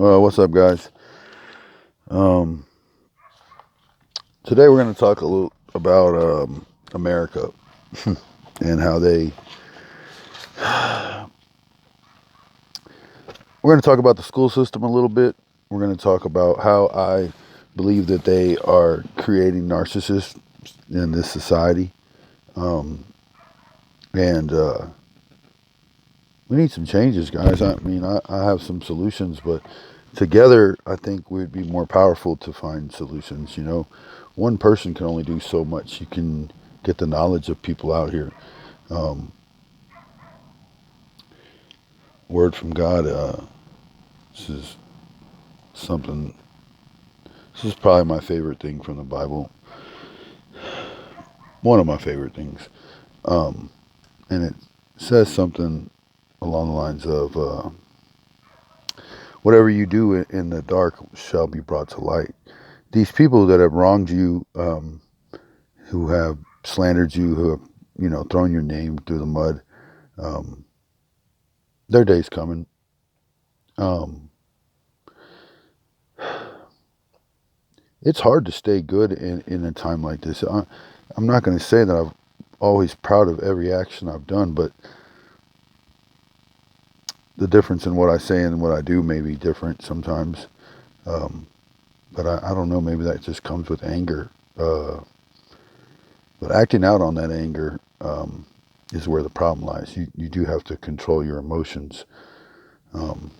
What's up, guys? Um, Today we're going to talk a little about America and how they. We're going to talk about the school system a little bit. We're going to talk about how I believe that they are creating narcissists in this society, um, and we need some changes, guys. I mean, I have some solutions, but together, I think we'd be more powerful to find solutions. One person can only do so much. You can get the knowledge of people out here. Um, Word from God. This is something. This is probably my favorite thing from the Bible. One of my favorite things. Um, and it says something along the lines of, "Whatever you do in the dark shall be brought to light." These people that have wronged you, who have slandered you, who have thrown your name through the mud, um, their day's coming. Um, it's hard to stay good in a time like this. I'm not going to say that I'm always proud of every action I've done, but the difference in what I say and what I do may be different sometimes. Um, but I don't know, maybe that just comes with anger. But acting out on that anger is where the problem lies. You do have to control your emotions. Um,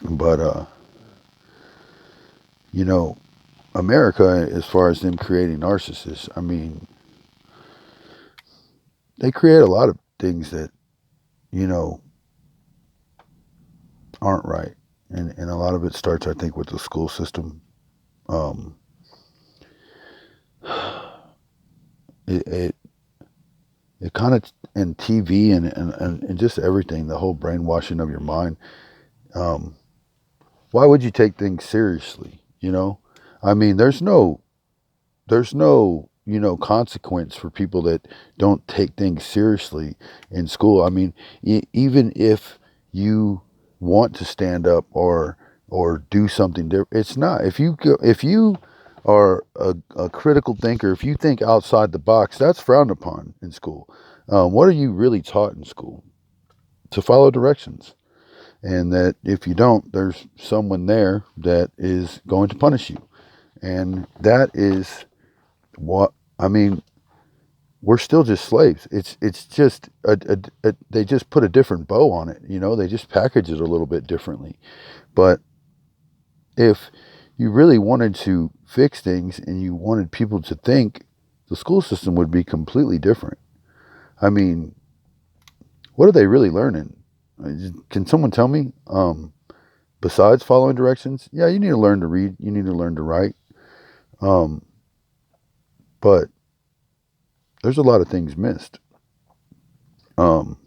but, you know, America, as far as them creating narcissists, I mean, they create a lot of things that, you know, aren't right. And a lot of it starts, I think, with the school system. Um, it, it, it kind of, and TV and just everything, the whole brainwashing of your mind. Um, why would you take things seriously? I mean, there's no consequence for people that don't take things seriously in school. I mean, even if you want to stand up or do something different, it's not. If you are a critical thinker, if you think outside the box, that's frowned upon in school. What are you really taught in school? To follow directions, and that if you don't, there's someone there that is going to punish you, and that is what I mean. We're still just slaves. It's just they just put a different bow on it. They just package it a little bit differently. But if you really wanted to fix things and you wanted people to think, the school system would be completely different. I mean, what are they really learning? Can someone tell me? Besides following directions, yeah, you need to learn to read. You need to learn to write. Um, but there's a lot of things missed. Um,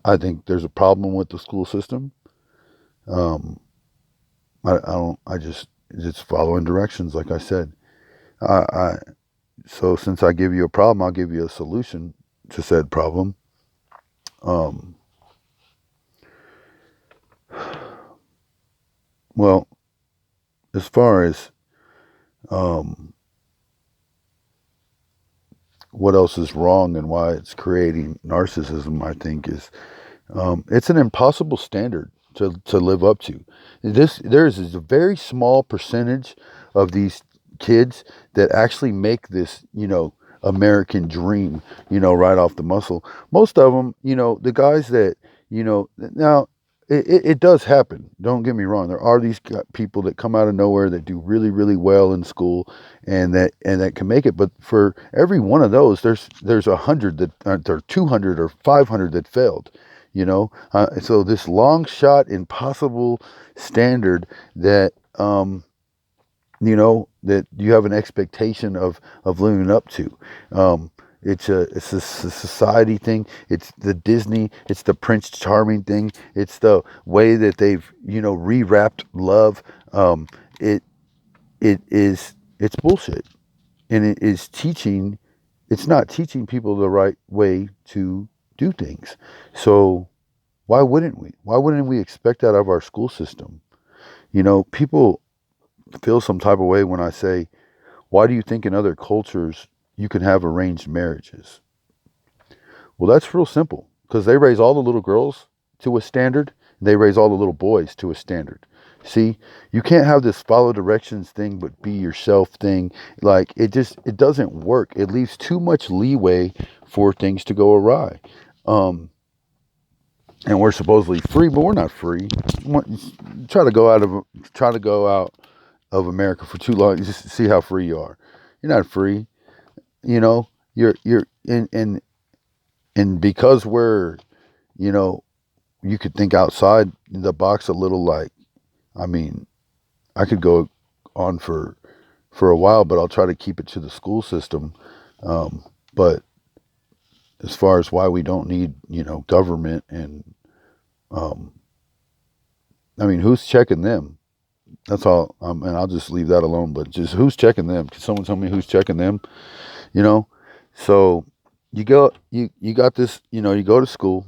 I think there's a problem with the school system. Um, I don't. I just following directions, like I said. I so since I give you a problem, I'll give you a solution to said problem. Um, well, as far as um, what else is wrong and why it's creating narcissism, I think is it's an impossible standard to live up to. There is a very small percentage of these kids that actually make this, American dream, right off the muscle. Most of them, the guys that, now it does happen. Don't get me wrong. There are these people that come out of nowhere that do really, really well in school, and that can make it. But for every one of those, there's 100 that, or 200 or 500 that failed. So this long shot, impossible standard that that you have an expectation of living up to. It's a society thing. It's the Disney. It's the Prince Charming thing. It's the way that they've rewrapped love. It it's bullshit, and it is teaching. It's not teaching people the right way to do things. So Why wouldn't we? Why wouldn't we expect that of our school system? You know, people feel some type of way when I say, why do you think in other cultures you can have arranged marriages? Well, that's real simple because they raise all the little girls to a standard, and they raise all the little boys to a standard. See, you can't have this follow directions thing but be yourself thing. Like it doesn't work. It leaves too much leeway for things to go awry. Um, and we're supposedly free, but we're not free. Try to go out of try to go out of America for too long, just to see how free you are. You're not free. You know, you're and because we're, you know, you could think outside the box a little. Like, I mean, I could go on for a while, but I'll try to keep it to the school system. But as far as why we don't need, you know, government and um, I mean, who's checking them? That's all. And I'll just leave that alone. But just who's checking them? Can someone tell me who's checking them? You know, so you got this. You know, you go to school.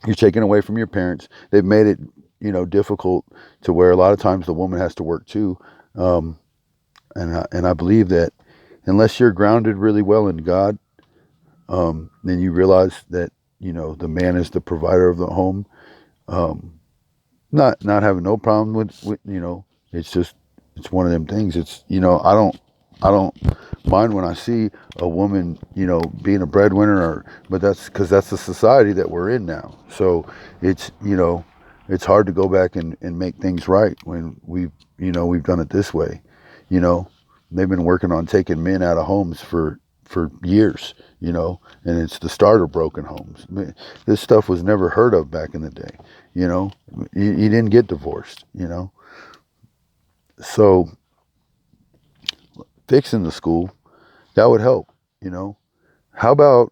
You're taken away from your parents. They've made it, you know, difficult to where a lot of times the woman has to work too. Um, and I believe that unless you're grounded really well in God, then you realize that, you know, the man is the provider of the home. Um, not having no problem with, you know, it's just it's one of them things. It's, you know, I don't mind when I see a woman, you know, being a breadwinner, or but that's because that's the society that we're in now. So it's, you know, it's hard to go back and make things right when we've, you know, we've done it this way. You know, they've been working on taking men out of homes for years, you know, and it's the start of broken homes. This stuff was never heard of back in the day, you know. You didn't get divorced, you know. So fixing the school, that would help, you know. How about,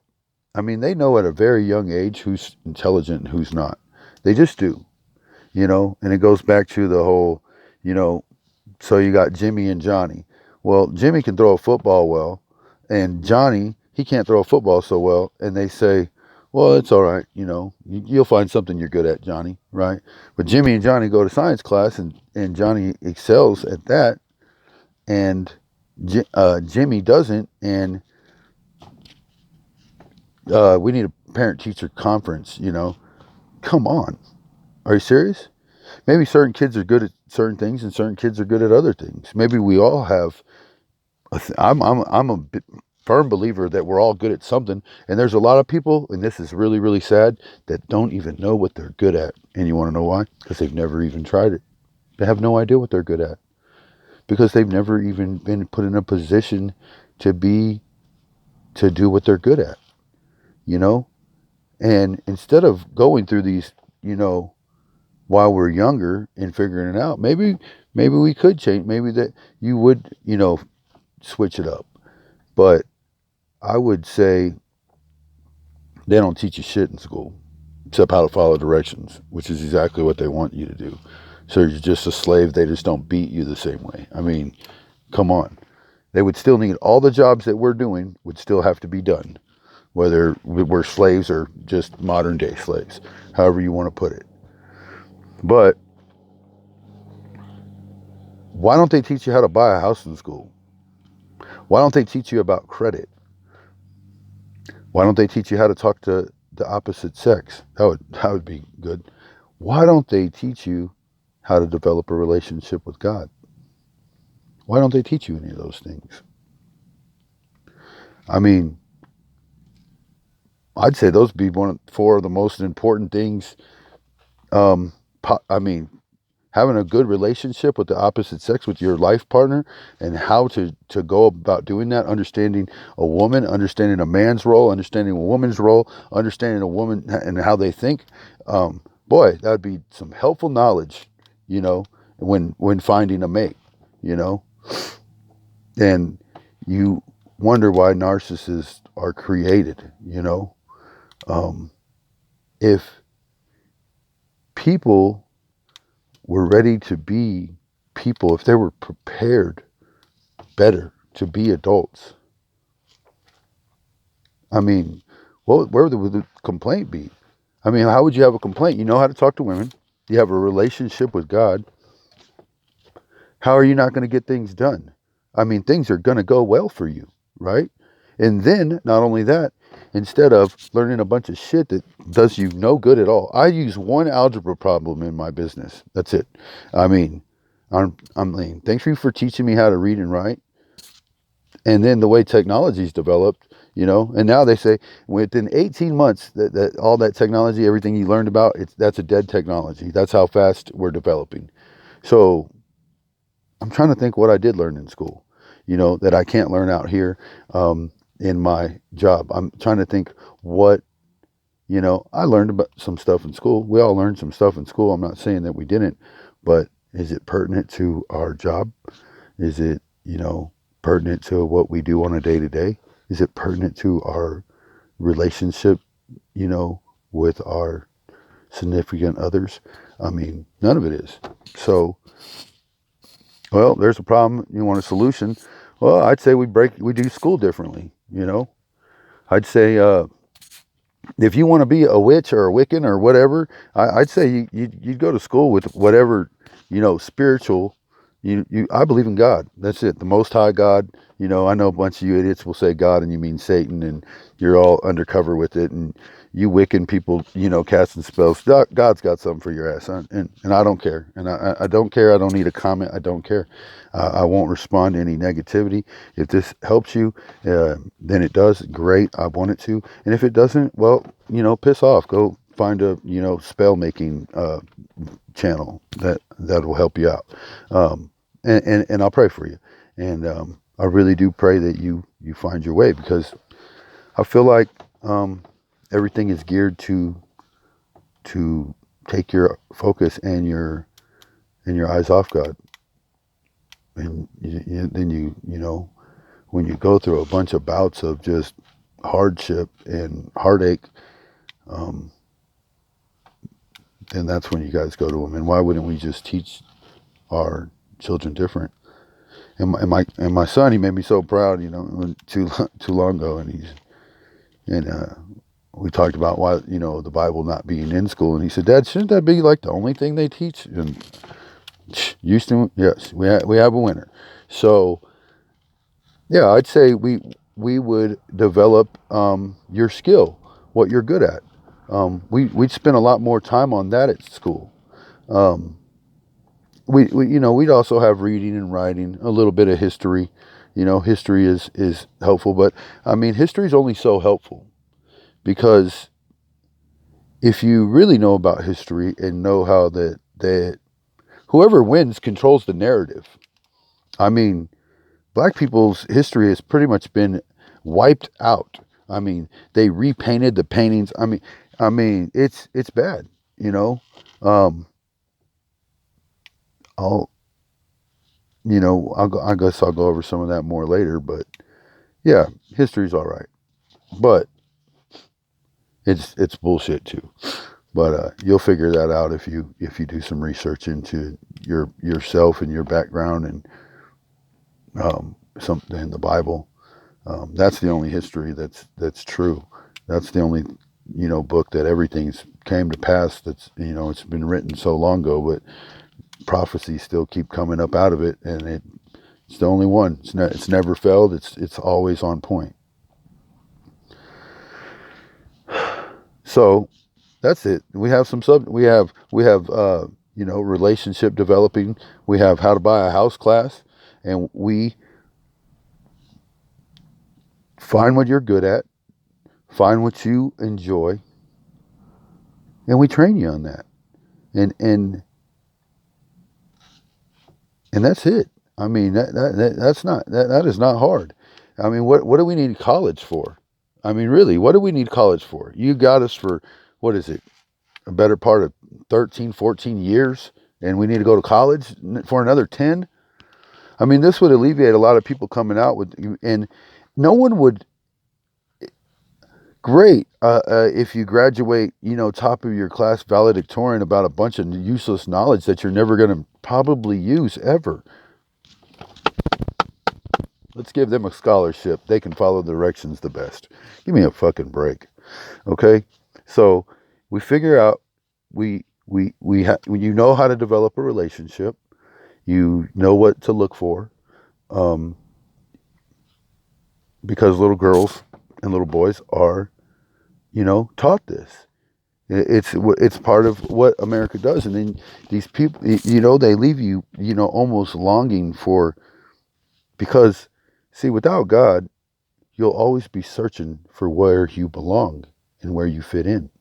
I mean, they know at a very young age who's intelligent and who's not. They just do, you know, and it goes back to the whole, you know, so you got Jimmy and Johnny. Well, Jimmy can throw a football well, and Johnny, he can't throw a football so well, and they say, well, it's all right, you know, you'll find something you're good at, Johnny, right? But Jimmy and Johnny go to science class, and Johnny excels at that, and Jimmy doesn't, and we need a parent-teacher conference, you know. Come on. Are you serious? Maybe certain kids are good at certain things and certain kids are good at other things. Maybe we all have I'm a firm believer that we're all good at something, and there's a lot of people, and this is really really sad, that don't even know what they're good at. And you want to know why? Because they've never even tried it. They have no idea what they're good at because they've never even been put in a position to be to do what they're good at, you know? And instead of going through these, you know, while we're younger and figuring it out, maybe we could change. Maybe that you would, you know, switch it up. But I would say they don't teach you shit in school except how to follow directions, which is exactly what they want you to do. So you're just a slave. They just don't beat you the same way. I mean, come on. They would still need all the jobs that we're doing would still have to be done, whether we're slaves or just modern day slaves, however you want to put it. But why don't they teach you how to buy a house in school? Why don't they teach you about credit? Why don't they teach you how to talk to the opposite sex? That would be good. Why don't they teach you how to develop a relationship with God? Why don't they teach you any of those things? I mean, I'd say those be four of the most important things. Um, I mean, having a good relationship with the opposite sex, with your life partner, and how to go about doing that, understanding a woman, understanding a man's role, understanding a woman's role, understanding a woman and how they think. Boy, that would be some helpful knowledge, you know, when finding a mate, you know. And you wonder why narcissists are created, you know. If people were ready to be people, if they were prepared better to be adults, I mean, where would the complaint be? I mean, how would you have a complaint? You know how to talk to women. You have a relationship with God. How are you not going to get things done? I mean, things are going to go well for you, right? And then, not only that, instead of learning a bunch of shit that does you no good at all, I use one algebra problem in my business. That's it. I mean, I'm like, thanks for teaching me how to read and write. And then the way technology's developed, and now they say within 18 months that all that technology, everything you learned about, that's a dead technology. That's how fast we're developing. So I'm trying to think what I did learn in school, that I can't learn out here in my job. I'm trying to think what, I learned about some stuff in school. We all learned some stuff in school. I'm not saying that we didn't, but is it pertinent to our job? Is it, pertinent to what we do on a day to day? Is it pertinent to our relationship, with our significant others? I mean, none of it is. So, well, there's a problem. You want a solution? Well, I'd say we do school differently. I'd say if you want to be a witch or a Wiccan or whatever, I'd say you'd go to school with whatever spiritual. I believe in God. That's it. The Most High God. I know a bunch of you idiots will say God and you mean Satan, and you're all undercover with it. And you Wiccan people, casting spells. God's got something for your ass, and I don't care. And I don't care. I don't need a comment. I don't care. I won't respond to any negativity. If this helps you, then it does. Great. I want it to. And if it doesn't, well, piss off. Go find a spell making channel that will help you out. And I'll pray for you. And I really do pray that you find your way, because I feel like everything is geared to take your focus and your eyes off God. And then when you go through a bunch of bouts of just hardship and heartache, then that's when you guys go to Him. And why wouldn't we just teach our children different? And my son, he made me so proud, too long ago, and we talked about why the Bible not being in school, and he said, "Dad, shouldn't that be like the only thing they teach?" And Houston, yes, we have a winner. So yeah, I'd say we would develop your skill, what you're good at. We'd spend a lot more time on that at school. We'd also have reading and writing, a little bit of history. History is helpful, but I mean, history is only so helpful, because if you really know about history and know how that whoever wins controls the narrative. I mean, black people's history has pretty much been wiped out. I mean, they repainted the paintings. I mean, it's bad. I'll I guess I'll go over some of that more later. But yeah, history's all right, but it's bullshit too. But you'll figure that out if you do some research into yourself and your background, and something in the Bible. That's the only history that's true. That's the only book that everything's came to pass. That's it's been written so long ago, but prophecies still keep coming up out of it, and it's the only one. It's never failed. It's always on point. So that's it. We have relationship developing. We have how to buy a house class, and we find what you're good at, find what you enjoy, and we train you on that. And that's it. I mean, that is not hard. I mean, what do we need college for? I mean, really, what do we need college for? You got us for, what is it, a better part of 13, 14 years, and we need to go to college for another 10? I mean, this would alleviate a lot of people coming out with, and no one would, great, if you graduate, top of your class valedictorian about a bunch of useless knowledge that you're never going to probably use ever. Let's give them a scholarship. They can follow the directions the best. Give me a fucking break. Okay? So we figure out when you know how to develop a relationship, you know what to look for, um, because little girls and little boys are, taught this. It's part of what America does, and then these people, they leave you, almost longing for, because, see, without God, you'll always be searching for where you belong and where you fit in.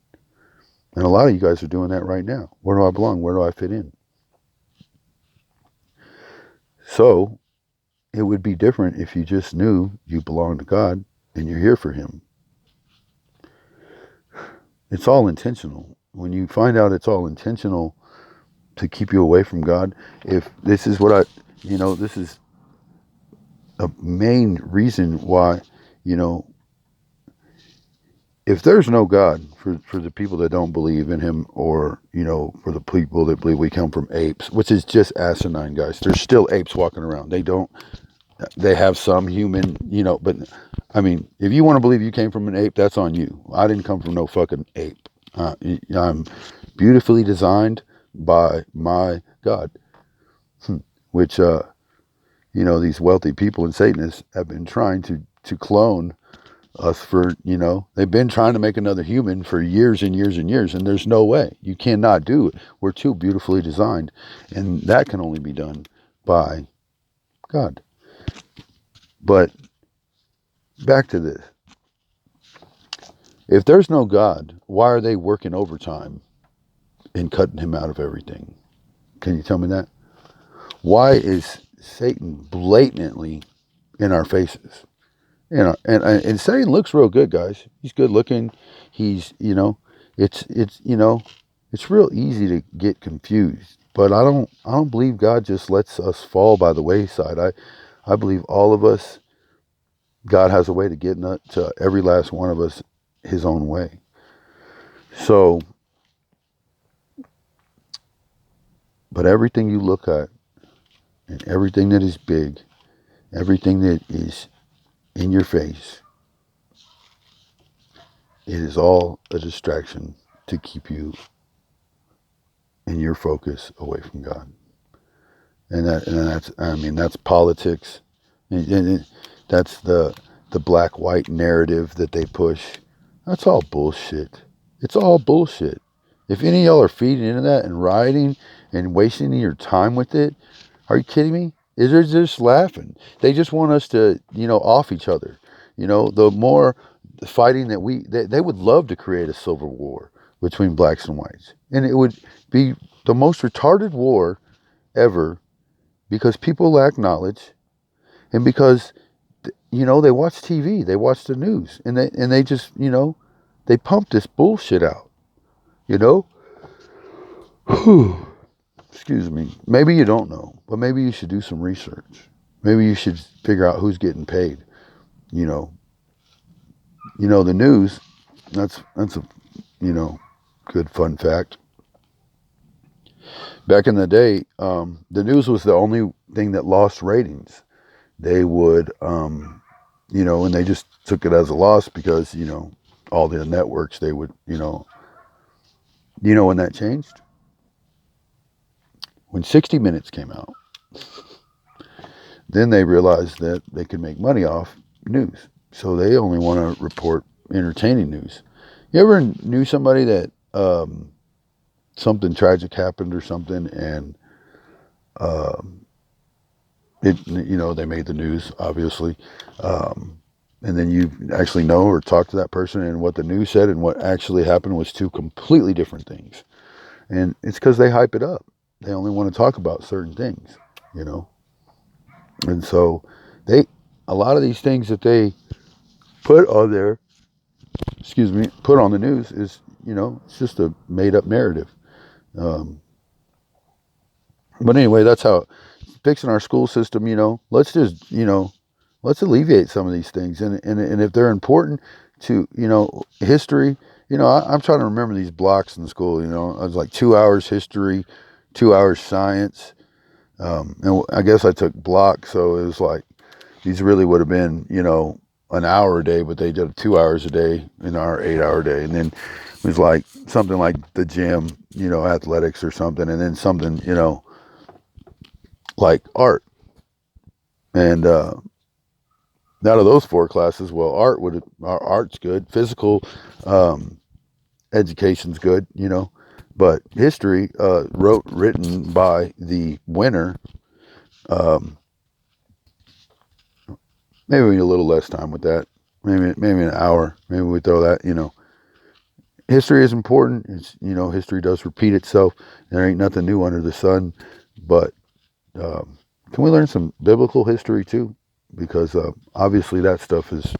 And a lot of you guys are doing that right now. Where do I belong? Where do I fit in? So it would be different if you just knew you belong to God and you're here for Him. It's all intentional. When you find out it's all intentional to keep you away from God, if this is what this is a main reason why, you know, if there's no God for the people that don't believe in Him, or, for the people that believe we come from apes, which is just asinine, guys. There's still apes walking around. They have some human, but I mean, if you want to believe you came from an ape, that's on you. I didn't come from no fucking ape. I'm beautifully designed by my God, which, these wealthy people and Satanists have been trying to clone us for, they've been trying to make another human for years and years and years, and there's no way. You cannot do it. We're too beautifully designed, and that can only be done by God. But back to this. If there's no God, why are they working overtime and cutting Him out of everything? Can you tell me that? Why is Satan blatantly in our faces? And Satan looks real good, guys. He's good looking. He's, it's real easy to get confused. But I don't believe God just lets us fall by the wayside. I believe all of us, God has a way to get to every last one of us His own way. So, but everything you look at, and everything that is big, everything that is in your face, it is all a distraction to keep you and your focus away from God. That's politics, and that's the black white narrative that they push. That's all bullshit. It's all bullshit. If any of y'all are feeding into that and rioting and wasting your time with it, are you kidding me? They're just laughing. They just want us to, off each other. The more fighting that they would love to create a civil war between blacks and whites. And it would be the most retarded war ever, because people lack knowledge, and because, they watch TV, they watch the news, and they just, they pump this bullshit out, Whew. Excuse me. Maybe you don't know, but maybe you should do some research. Maybe you should figure out who's getting paid. The news. That's a good fun fact. Back in the day, the news was the only thing that lost ratings. They would, and they just took it as a loss because all the networks, they would, when that changed, when 60 Minutes came out. Then they realized that they could make money off news. So they only want to report entertaining news. You ever knew somebody that something tragic happened or something, and they made the news, obviously, and then you actually know or talk to that person, and what the news said and what actually happened was two completely different things. And it's because they hype it up. They only want to talk about certain things, And so a lot of these things that they put on there, put on the news is, it's just a made up narrative. But anyway, that's how fixing our school system, let's just, let's alleviate some of these things. And if they're important to, history, I'm trying to remember these blocks in school, I was like 2 hours history, 2 hours science. And I guess I took block, so it was like, these really would have been, an hour a day, but they did 2 hours a day in our 8 hour day. And then it was like something like the gym, athletics or something. And then something, like art. And out of those 4 classes, well, art's good. Physical education's good, but history, written by the winner, um, maybe we need a little less time with that. Maybe an hour. Maybe we throw that. History is important. It's history does repeat itself. There ain't nothing new under the sun. But can we learn some biblical history too? Because obviously that stuff is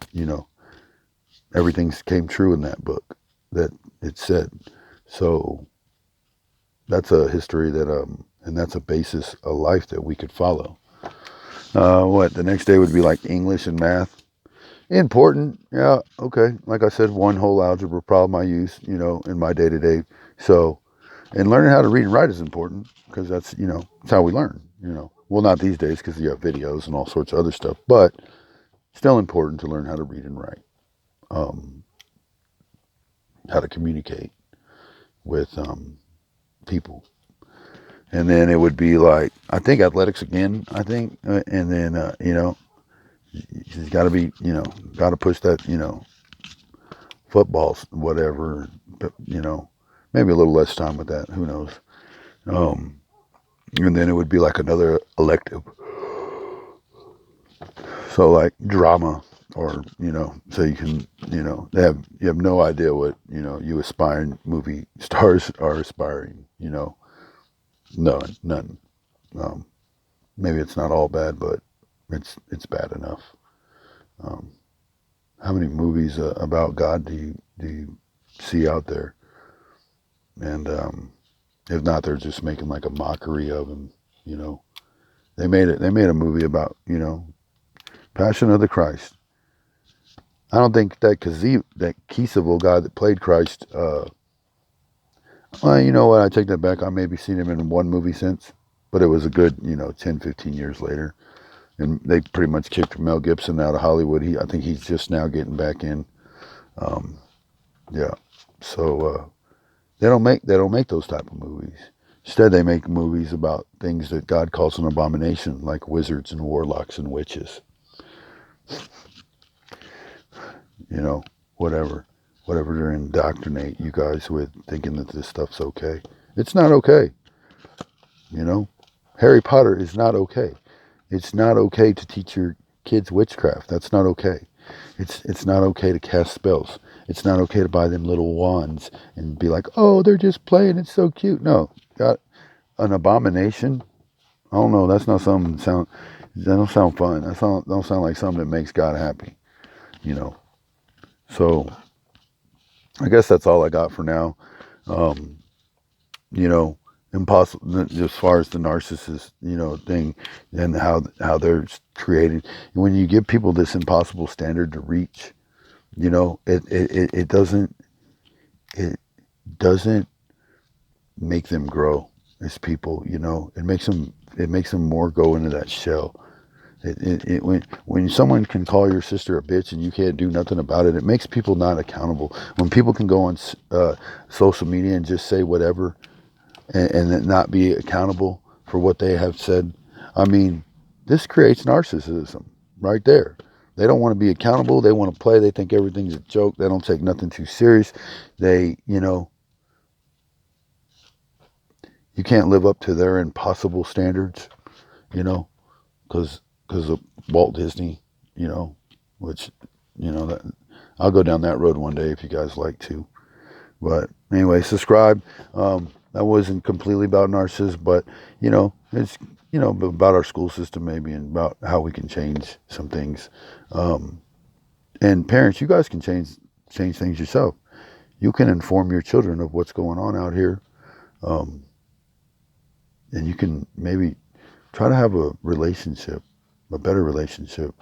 everything came true in that book that it said. So that's a history that and that's a basis of life that we could follow. What the next day would be like English and math. Important, yeah, okay. Like I said, one whole algebra problem I use, in my day to day. So, and learning how to read and write is important because that's how we learn. Well, not these days because you have videos and all sorts of other stuff, but still important to learn how to read and write, how to communicate with people. And then it would be like, I think athletics again, and then, she's got to be, got to push that, football, whatever, but, maybe a little less time with that, who knows. Um, and then it would be like another elective. So like drama or, so you can, you have no idea what, you aspiring movie stars are aspiring, none. Um, maybe it's not all bad, but it's bad enough. Um, how many movies about God do you see out there? And if not, they're just making like a mockery of him. You know, they made it. They made a movie about Passion of the Christ. I don't think that that Kiesevel guy that played Christ. Well, you know what? I take that back. I maybe seen him in one movie since, but it was a good 10, 15 years later. And they pretty much kicked Mel Gibson out of Hollywood. I think he's just now getting back in. Um, yeah. So they don't make those type of movies. Instead, they make movies about things that God calls an abomination, like wizards and warlocks and witches. Whatever, whatever to indoctrinate you guys with, thinking that this stuff's okay. It's not okay. Harry Potter is not okay. It's not okay to teach your kids witchcraft. That's not okay. It's not okay to cast spells. It's not okay to buy them little wands and be like, oh, they're just playing. It's so cute. No, got an abomination. I don't know. That's not something that don't sound fun. Don't sound like something that makes God happy. You know. So I guess that's all I got for now. Um, you know, impossible as far as the narcissist, thing and how they're created. When you give people this impossible standard to reach, it doesn't make them grow as people. It makes them more go into that shell. When someone can call your sister a bitch and you can't do nothing about it, it makes people not accountable. When people can go on social media and just say whatever and not be accountable for what they have said, I mean, this creates narcissism right there. They don't want to be accountable. They want to play. They think everything's a joke. They don't take nothing too serious. You can't live up to their impossible standards, you know, because of Walt Disney, which, that I'll go down that road one day if you guys like to. But anyway, subscribe. That wasn't completely about narcissists, but it's about our school system maybe and about how we can change some things. And parents, you guys can change things yourself. You can inform your children of what's going on out here, and you can maybe try to have a relationship, a better relationship.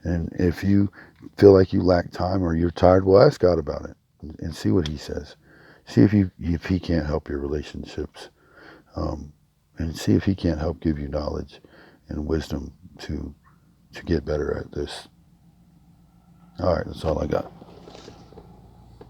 And if you feel like you lack time or you're tired, well, ask God about it and see what He says. See if He can't help your relationships, and see if He can't help give you knowledge and wisdom to get better at this. All right, that's all I got.